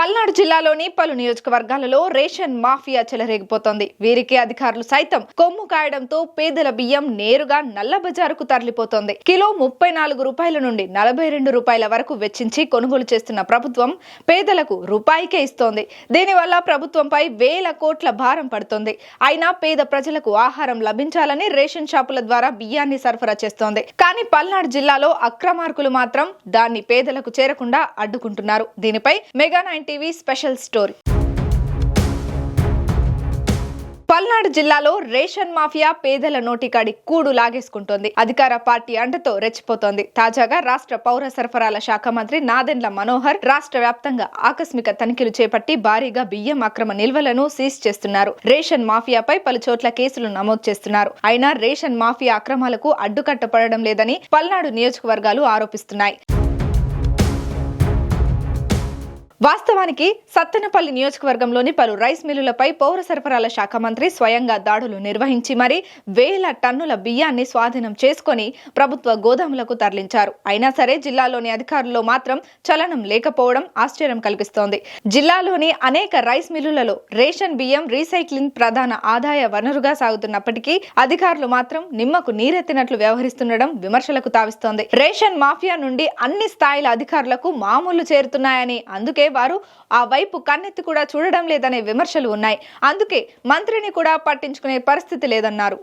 పల్నాడు జిల్లాలోని పలు నియోజకవర్గాలలో రేషన్ మాఫియా చెలరేగిపోతోంది. వీరికి అధికారులు సైతం కొమ్ము కాయడంతో పేదల బియ్యం నేరుగా నల్ల బజారుకు తరలిపోతోంది. కిలో 34 రూపాయల నుండి 42 రూపాయల వరకు వెచ్చించి కొనుగోలు చేస్తున్న ప్రభుత్వం పేదలకు రూపాయికే ఇస్తోంది. దీనివల్ల ప్రభుత్వంపై వేల కోట్ల భారం పడుతోంది. అయినా పేద ప్రజలకు ఆహారం లభించాలని రేషన్ షాపుల ద్వారా బియ్యాన్ని సరఫరా చేస్తోంది. కానీ పల్నాడు జిల్లాలో అక్రమార్కులు మాత్రం దాన్ని పేదలకు చేరకుండా అడ్డుకుంటున్నారు. దీనిపై mega 9 TV special story. Palnadu జిల్లాలో రేషన్ మాఫియా పేదల నోటికాడి కూడు లాగేసుకుంటోంది. అధికార పార్టీ అండతో రెచ్చిపోతోంది. తాజాగా రాష్ట్ర పౌర సరఫరాల శాఖ మంత్రి నాదెండ్ల మనోహర్ రాష్ట్ర వ్యాప్తంగా ఆకస్మిక తనిఖీలు చేపట్టి భారీగా బియ్యం అక్రమ నిల్వలను సీజ్ చేస్తున్నారు. రేషన్ మాఫియాపై పలు చోట్ల కేసులు నమోదు చేస్తున్నారు. అయినా రేషన్ మాఫియా అక్రమాలకు అడ్డుకట్టపడడం లేదని పల్నాడు నియోజకవర్గాలు ఆరోపిస్తున్నాయి. వాస్తవానికి సత్తెనపల్లి నియోజకవర్గంలోని పలు రైస్ మిల్లులపై పౌర సరఫరాల శాఖ మంత్రి స్వయంగా దాడులు నిర్వహించి మరీ వేల టన్నుల బియ్యాన్ని స్వాధీనం చేసుకుని ప్రభుత్వ గోదాములకు తరలించారు. అయినా సరే జిల్లాలోని అధికారుల్లో మాత్రం చలనం లేకపోవడం ఆశ్చర్యం కలిగిస్తోంది. జిల్లాలోని అనేక రైస్ మిల్లులలో రేషన్ బియ్యం రీసైక్లింగ్ ప్రధాన ఆదాయ వనరుగా సాగుతున్నప్పటికీ అధికారులు మాత్రం నిమ్మకు నీరెత్తినట్లు వ్యవహరిస్తుండడం విమర్శలకు తావిస్తోంది. రేషన్ మాఫియా నుండి అన్ని స్థాయిల అధికారులకు మామూలు చేరుతున్నాయని, అందుకే వారు ఆ వైపు కన్నెత్తి కూడా చూడడం లేదనే విమర్శలు ఉన్నాయి. అందుకే మంత్రిని కూడా పట్టించుకునే పరిస్థితి లేదన్నారు.